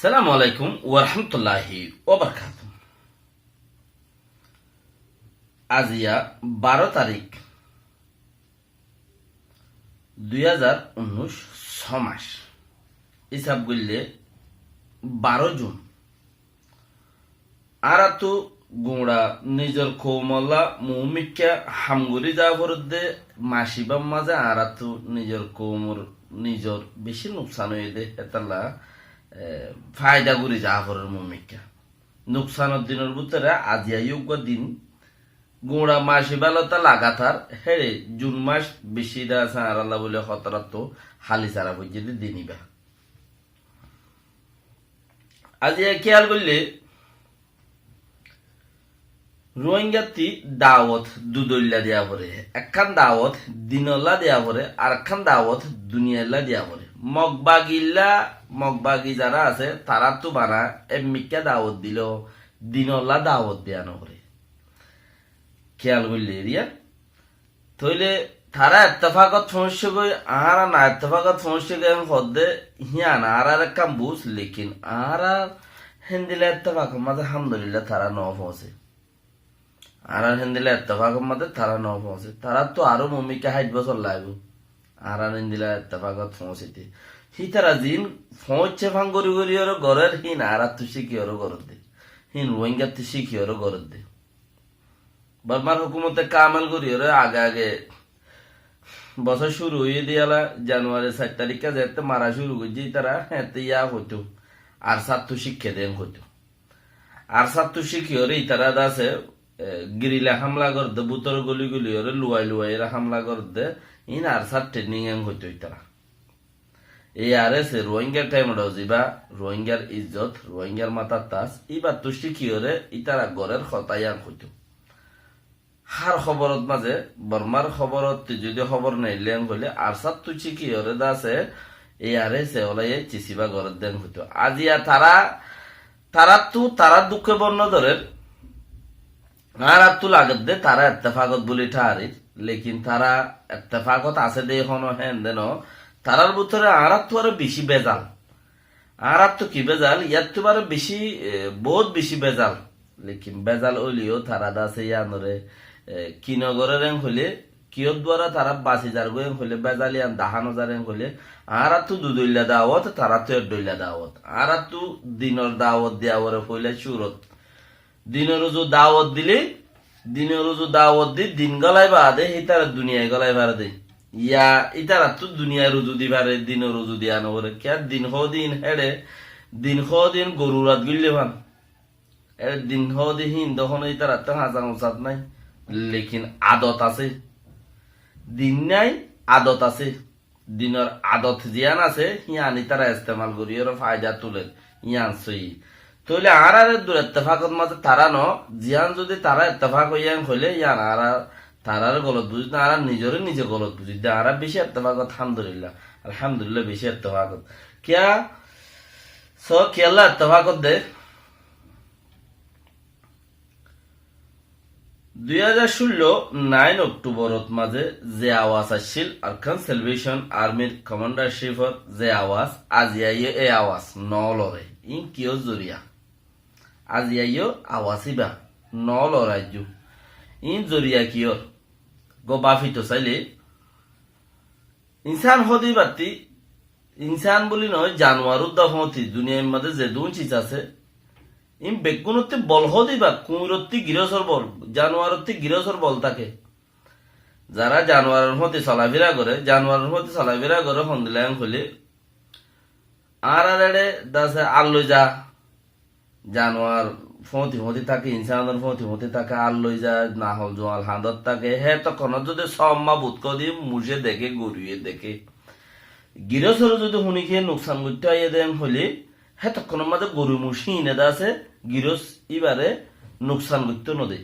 সালামু আলাইকুম ওয়া রাহমাতুল্লাহি ওয়া বারাকাতুহু। আজিয়া 12 তারিখ 2019 ছমাস হিসাব করলে 12 জুন আরাতু গুঁড়া নিজের কৌমলা মুমিকা হামগুরি যা বরদে মাসিবাম মাঝে আরাতু নিজের কৌমর নিজের বেশি নুকসান হয়ে দে এতালা ফায়দা করি যা ফরের মুমিকা নুকসানের দিনের ভিতরে আজিয়া যোগ্য দিন গুঁড়া মাসি বেলতা লাগাতার হেরে জুন মাস বেশি দা আল্লাহ বলে হতরাত হালি সারা পর্যন্ত দিনিবা আজিয়া খেয়াল করলে রোহিঙ্গাতি দাওয়াত দুদল্লা দেয়া পরে একখান দাওয়াত দিনল্লা দেয়া পরে আর একখান দাওয়াত দুনিয়াল্লা দেয়া পরে মগবাগি যারা আছে তারা তো বানা এমনিকা দাওয়াত দিল দিনল্লা দাওয়াত দেয়ানো পরে খেয়াল করলে এরিয়া তইলে তারা এত্তেফাকত সমস্যা কই আর না এত্তেফাকত সমস্যা কই হদ্দে হিয়ান আর একখান বুঝ লেকিন আর হেন্দিলে এত্তেফাক মাঝে আলহামদুলিল্লাহ তারা ন পৌঁছে আর হিন্দিলা এত্তেফাকের মধ্যে তারা ন পৌঁছে তারা তো আরো মমিকা 60 বছর লাগবে আর হিন্দিলা এত্তেফাকত পৌঁছিতে হি তারা জিন পৌঁছে ফাং করি করি ওর ঘরের হিন আর তো শিখি ওর ঘরের দে হিন রোহিঙ্গা তো শিখি ওর ঘরের দে বর্মার হুকুমতে কামেল করি ওর আগে বছর শুরু হয়ে দিয়ালা জানুয়ারি 7 তারিখে যেতে মারা শুরু করছি তারা হেতে ইয়া হইতো আর ছাত্র শিক্ষা দেন হইতো আর ছাত্র শিখি ওর তারা আছে গিরিলা হামলা করতে বুতর গলি ওরে লুয়াই হামলা করতে ইন আর সার ট্রেনিং হইতো তারা এই আর এসে রোহিঙ্গার টাইম যাবা রোহিঙ্গার ইজ্জত রোহিঙ্গার মাথার তাস ইবার তো শিখি ওরে ইতারা গড়ের খতায়ান হইতো হার খবরত মাঝে বর্মার খবরত যদি খবর নাইলেন হইলে আর সার তো শিখি ওরে দাসে এই আর এসে ওলাই চিসিবা গড়ের দেন হইতো আজিয়া তারা দুঃখে বর্ণ ধরেন আর আব্দুল আগত দে তারা এত্তেফাকত বলি ঠারির লেকিন তারা এত্তেফাকত আছে দে এখনো হেন দেন তারার ভিতরে আর তো আরো বেশি বেজাল আর তো কি বেজাল ইয়ার তো আরো বেশি বহুত বেশি বেজাল লেকিন বেজাল হইলেও তারা দাসে ইয়ানরে কিনগরের হইলে কিয়র দ্বারা তারা বাসি যার গোয়েন হইলে বেজালিয়ান দাহানো যারেন হইলে আর তো দুদইল্লা দাওয়াত তারা তো এডইল্লা দাওয়াত আর তো দিনর দাওয়াত দেওয়ারে হইলে সুরত দিনের রোজু দাওয়াত দিলে দিনের রোজু দাওয়াত দি দিন গলাই বাদে ইতারা দুনিয়ায় গলাই বাড়া দে ইয়া ইতারা তো দুনিয়ায় রুজু দিবারে দিনের রোজু দিয়া নবরে কে দিন দিন গরুরাত গিললে ভান দিন হিন তখন ইতারা তো হাজার উচাত নাই লেকিন আদত আছে দিন নাই আদত আছে দিনের আদত জিয়ান আছে হিয়ান ইতারা ইস্তেমাল করি ওর ফায়দা তুলে ইয়ান সই তাহলে আর দূর এত্তেফাকত মাঝে তারা ন জিয়ান যদি তারা এত্তেফাক হইয়ান হইলে ইয়ান আর তারার গলত বুঝি না আর নিজে গলত বুঝি আর বেশি এত্তেফাকত আলহামদুলিল্লাহ বেশি এত্তেফাকত কিয়া কেলা এত্তেফাকত দে 2016 9 অক্টোবরত মাঝে যে আওয়াজ আসছিল আরকান সেলভেশন আর্মির কমান্ডারশিপত যে আওয়াজ আজিয়াইয়ে এই আওয়াজ নলরে ইন কিয় জরিয়া আজিয়াইও আওয়াজিবা নল রাজ্য ইন জরিয়া কিয়র গো বাফিত চাইলে ইনসান হদি বাতি ইনসান বলি নয় জানোয়ারুর দফমতি দুনিয়ার মধ্যে যে দুন চিজ আছে ইন বেগুনতি বল হদিবা কুমিরতি গিরসর বল জানোয়ারতি গিরসর বল থাকে যারা জানোয়ারের মধ্যে চলাফেরা করে হন্দিলাম হলে আর দাসে আল্লই যা জানোয়ার ফতি থাকে ইনসানের ফতি থাকে আল্লই যা না হল জোয়াল হাঁদত থাকে হে তখন যদি সম্মা বুৎক দিয়ে মুজে দেখে গড়িয়ে দেখে গিরসর যদি শুনি খেয়ে নোকসান করতে আইয়ে দেন হলে হে তখন মাঝে গরু মুসি ইনে আছে গিরস ইবারে নোকসান করতে নদে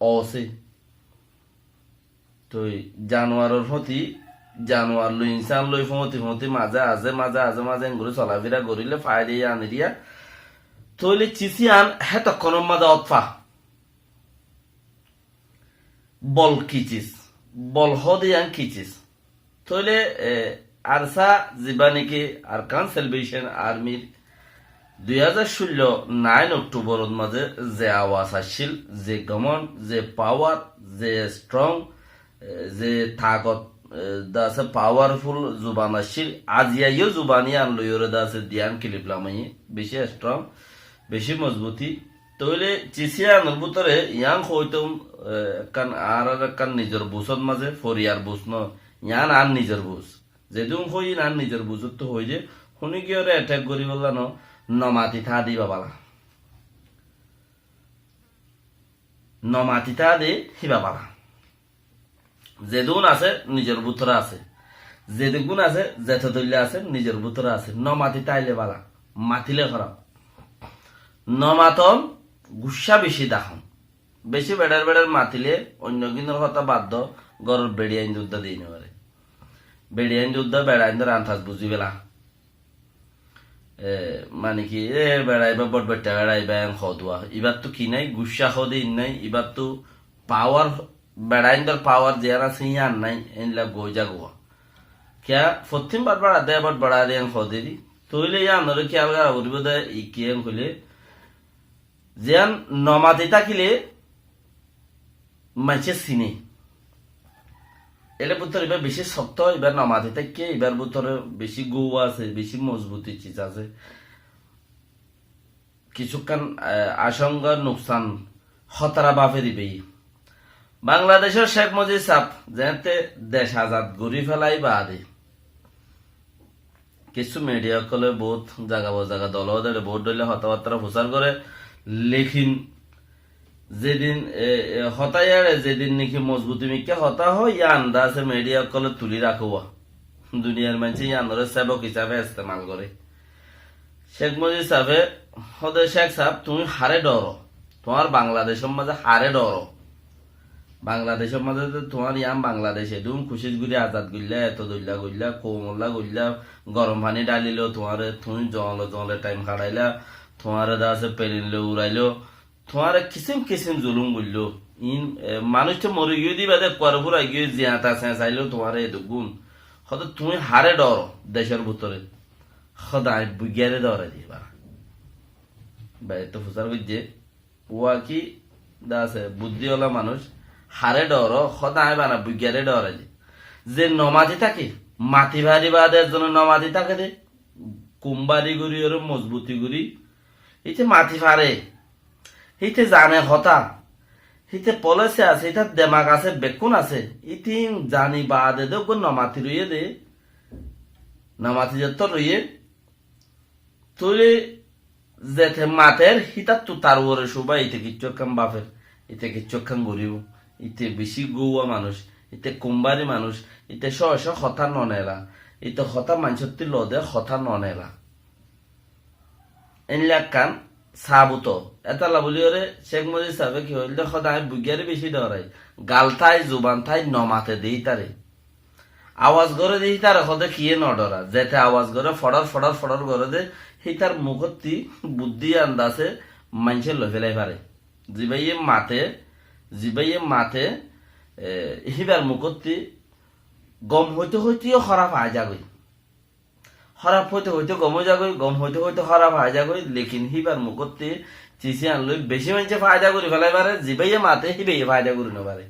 অসে তো জানোয়ারের প্রতি জানোয়ার লই ইনসান লই ফতি মাঝে ঘুরে চলাফেরা করিলে ফায়দে আনি দিয়া তৈলে চিসিয়ান হে তখন মাঝে অতফা বল কিচিস বল হদিয়ান কিচিস তৈলে আরসা জিবা নাকি আরকান সেলভেশন আর্মির 2016 অক্টোবরের মাঝে যে আওয়াজ আসছিল, যে গমন, যে পাওয়ার, যে স্ট্রং, যে তাকত দাসে পাওয়ারফুল জুবান আসছিল, আজিয়াইও জুবানি আনলইরে দাসে দিয়ান কিলিপলামাই বেশি স্ট্রং, বেশি মজবুতি। তইলে চিচিয়ানোর ভিতরে ইয়াং হইতম কান আর কান নিজের বুসত মাঝে ফরিয়ার বুস ন ইয়ান আর নিজের বুস যেদুম হই আর নিজের বুঝত তো হই যে শুনি কি ওরে অ্যাটাক করি বললা ন নমাতি থা দিবা বালা, নমাতি থা দি হিবা বালা। যেদুন আছে নিজের ভিতরে আছে, যেদুন আছে জেঠে দল্যা আছে নিজের ভিতরে আছে। নমাতি তাইলে বালা, মাতিলে খারাপ। নমাতন গুসা বেশি দাখন, বেশি বেড়ার বেড়ার মাতিলে অন্য কিনোর কথা বাধ্য গরর বেড়ি আইন যুদ্ধ দিই নেবারে, বেড়ি আইন যুদ্ধ বেড়াইন ধর আন্থাজ বুঝি বেলা মানে কি বেড়াইবা বট বেটা বেড়াইবা খদুয়া। এবার তো কি নাই গুসা খদে নাই, এবার তো পাওয়ার বেড়াইন ধর পাওয়ার যে আছে ইয়ার নাই এনলা গইজা গোয়া क्या फत्तिम बात बड़ा दे बात बड़ा दे खदे दी तोइले या नरे क्या लगा उरिबो दे इकेम खुले जेन नमाति ताकिले मानसे सिने এলে ভিতরে এবার বেশি শক্ত, এবার নমাতি থাকে, এবার ভিতরে বেশি গৌ আছে, বেশি মজবুতি চিজ আছে। কিছুক্ষণ আশঙ্কা নুকসান হতারা বাপে দিবে। বাংলাদেশের শেখ মুজিব সাহেব যেতে দেশ আজাদ গড়ি ফেলাই বাদে কিছু মিডিয়া কলে বহুত জায়গা দল ভোট দিলে হতাবার্তা প্রচার করে লেখিন যেদিন হতাইয়ারে যেদিন নাকি মজবুতি মিকে হতা হয় ইয়া আন্দাজে মিডিয়া কলে তুলি রাখবা দুনিয়ার মানুষ ইয়ানরে সেবক হিসাবে ইস্তেমাল করে। শেখ মুজিব সাহেবে হদে শেখ সাহেব তুমি হারে ডরো, তোমার বাংলাদেশের মাঝে হারে ডরো, বাংলাদেশের মাঝে তোমার ইয়াম বাংলাদেশে তুমি খুশি গুলি আজাদ গুললা এত দইলা গুললা কোমল্লা গুললা গরম পানি ডালিলো তোমার তুমি জলে টাইম কাটাইলা তোমার দাসে পেরিনলে উড়াইলো তোমার কিসিম কিসিম জুলুম গুললো ইন মানুষ তো মরে গিয়ে দিবা দে পরে ফুরাই গিয়ে জিয়াতা চাইলো তোমার এই গুণ হয়তো তুমি হারে ডর দেশের ভিতরে সদায় বুগিয়ারে ডরে দিবা বাইরে তো ফুসার বুঝছে ওয়া কি দাসে বুদ্ধিওয়ালা মানুষ হারে ডর সদায় বানা বুগিয়ারে ডরে যে নমাতি থাকে মাটি ভারি বাদের জন্য নমাতি থাকে দে কুম্বারি গুড়ি ওর মজবুতি গুড়ি এই মাটি ফারে হিতে জানে হতা হিতে পলিসি আছে এটা দেমাগ আছে বেকুন আছে ইতি জানি বাদে দে নমাতি রইয়ে দে নমাতি যত রইয়ে তুই যেতে মাতের হিতা তু তার ওরে শোভা ইতে কিচ্ছু কাম বাপের ইতে কিচ্ছু কাম গরিব ইতে বেশি গৌয়া মানুষ ইতে কুম্বারি মানুষ ইতে শ হতা ননেলা ইতে হতা মানুষত্তি লদে হতা ননেলা এনলা কান সাবুত এটা লাবলি ওরে শেখ মুজিব সাহেব কি হইল সদায় বুগিয়ারে বেশি ডরাই গাল থাই জুবান থাই নমাতে দেই তারে আওয়াজ করে দেই তার হদে কিয়ে নডরা যেতে আওয়াজ করে ফড়র করে দে সেই তার মুখতি বুদ্ধি আন্দাজে মানুষে লই ফেলাই পারে জিবাইয়ে মাতে হিবার মুখতি গম হইতেও খারাপ আয় যাগই খারাপ হইতে গম যাগই গম হইতে খারাপ আয় যাগই লেকিন হিবার মুখতি চিচি আনলই বেশি মানুষে ফায়দা করে ফেলাই পারে জিবাইয়ে মাতে হিবাইয়ে ফায়দা করে নেবারে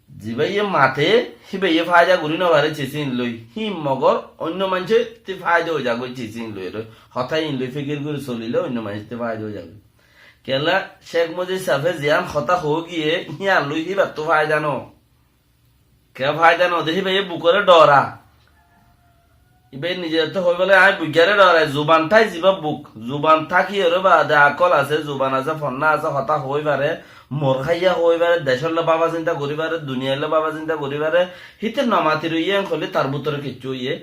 জিবাইয়ে মাতে হিবাইয়ে ফায়দা করি নেবারে চিচিন লই হি মগর অন্য মানুষে তে ফায়দা হয়ে যাগই চিচিন লই হঠাৎ লই ফিকির করে চলিলে অন্য মানুষতে ফায়দা হয়ে যাবে কেলা শেখ মুজিব সাহেব জিয়ান হতা হো গিয়ে হিয়া লই হিবার তো ফায়দা ন কে ফায়দা ন দেখি ভাই বুকরে ডরা ইবে নিজে তো হই বলে আই বুগিয়ারে ডরাই জুবান থাই জিবা বুক জুবান থাকি ওরে বাদে আকল আছে জুবান আছে ফন্না আছে হতা হই পারে মোর খাইয়া হই পারে দেশের বাবা চিন্তা করি পারে দুনিয়ার বাবা চিন্তা করি পারে হিতে নমাতি রইয়ে হলে তার ভিতরে কিচ্ছু ইয়ে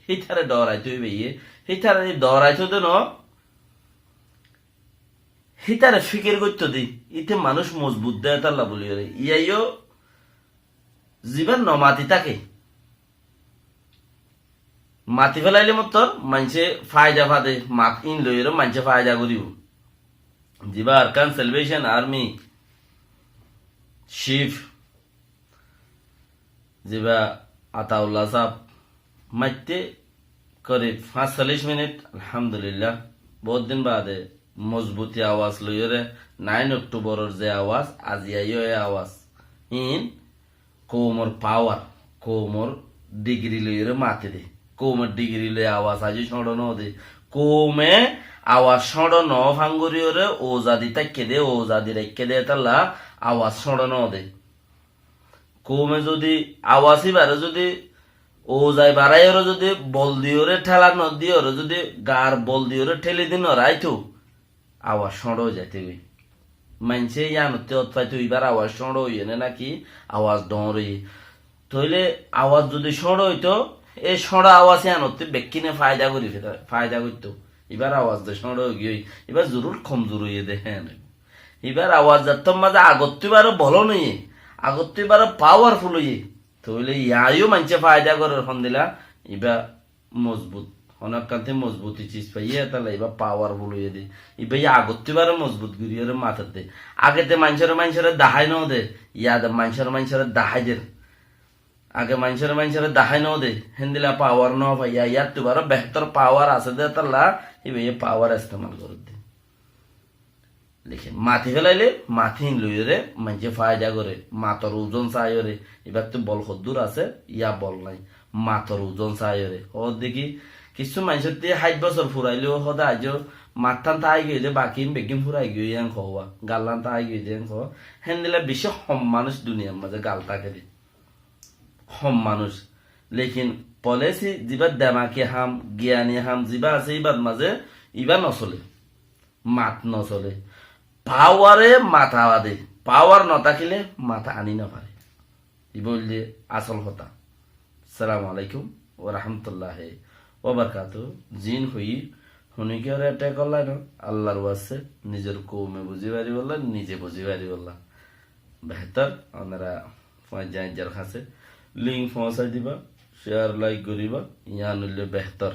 হিতারে ডরাই তুই বেয়ে হিতারে ডরাই তো ন হিতারে ফিকির করতে দি ইতে মানুষ মজবুত দেয় তাল্লা বলি রে ইয়াইও জীবন নমাতি থাকে মাতি ফেলাইলে মত মানুষে ফায়দা ফাদে মাত ইন লইর মানুষে ফায়দা করিব জিবা আরকান সেলভেশন আর্মি চিফ জিবা আতাউল্লাহ সাহেব মাইতে करीब 45 मिनिट अल्हम्दुलिल्लाह बहुत दिन बाद मजबूती आवाज लइरे 9 अक्टूबर जे आवाज आज आइयो ए आवाज इन कोमर पावर कोमर डिग्री लइरे माते दे कोमर डिग्री ले आवाज आज छोड़ो न दे कोमे आवाज छोड़ो न भांगुरियोरे ओजादी तक्के दे ओजादी रेक्के दे तल्ला आवाज छोड़ो न दे কোমে যদি আওয়াজই বারে যদি ও যাই বাড়াই ওরা যদি বল দিওরে ঠেলা ন দিওরে যদি গার বল দিওরে ঠেলে দিন রাইতো আওয়াজ সড়ো যাইতে গই মানছে ইয়ানতে অতপাইতো এবার আওয়াজ সড়ো ইয়ে নাকি আওয়াজ ডরে তইলে আওয়াজ যদি সড়ো হইতো এই সড়া আওয়াজ ইয়ানতে বেকিনে ফায়দা করি ফায়দা করতো এবার আওয়াজ দে সড়ো গই এবার জরুর কমজোর হইয়ে দেখেন এবার আওয়াজ যাতম মাঝে আগত্তিবারও ভালো নই আগত্তিবারও পাওয়ারফুল হইয়ে তইলে ইয়াইও মানছে ফায়দা করে ফোন দিলা ইবা মজবুত অনেককান্তে মজবুতি চিজ পাইয়ে তাহলে এবার পাওয়ারফুল হইয়ে দে ইবা আগত্তিবারও মজবুত গিরিয়ে মাথার দে আগেতে মানুষের দাহাই ন দে ইয়াদ মানুষের দাহাই দে আগে মানুষের দাহাই ন দে হেন্দিলা পাওয়ার ন পাইয়া ইয়ার তুবার বেহতর পাওয়ার আছে দে তাহলে ইবা পাওয়ার ইস্তেমাল করে দে লিখে মাথি ফেলাইলে মাথি লইরে মানুষে ফায়দা করে মাতর ওজন চাইরে এবার তো বল কদ্দুর আছে ইয়া বল নাই মাতর ওজন চাইরে ও দেখি কিছু মানুষের দিয়ে 60 বছর ফুরাইলেও সদা আজ মাথান তাই গিয়ে বাকি বেগিন ফুরাই গিয়ে খাওয়া গাল্লান তাই গিয়ে খাওয়া হেন দিলে বেশি হম মানুষ দুনিয়ার মাঝে গাল তাকে দি হম মানুষ লেকিন পলিসি যিবা দেমাকে হাম জ্ঞানী হাম যিবা আছে ইবার মাঝে ইবা নচলে মাত নচলে পাওয়ারে মাথা বাদে পাওয়ার ন থাকিলে মাথা আনি না পারে ই বললে আসল কথা সালাম আলাইকুম ও রহমতুল্লাহ ও বরকাত জিন হই হুনিকে আর অ্যাটাক করলাই না আল্লাহর ওয়াসে নিজের কৌমে বুঝি পারি বললা নিজে বুঝি পারি বললা বেহতর আপনারা যার কাছে লিঙ্ক পৌঁছাই দিবা শেয়ার লাইক করিবা ইয়া নইলে বেহতর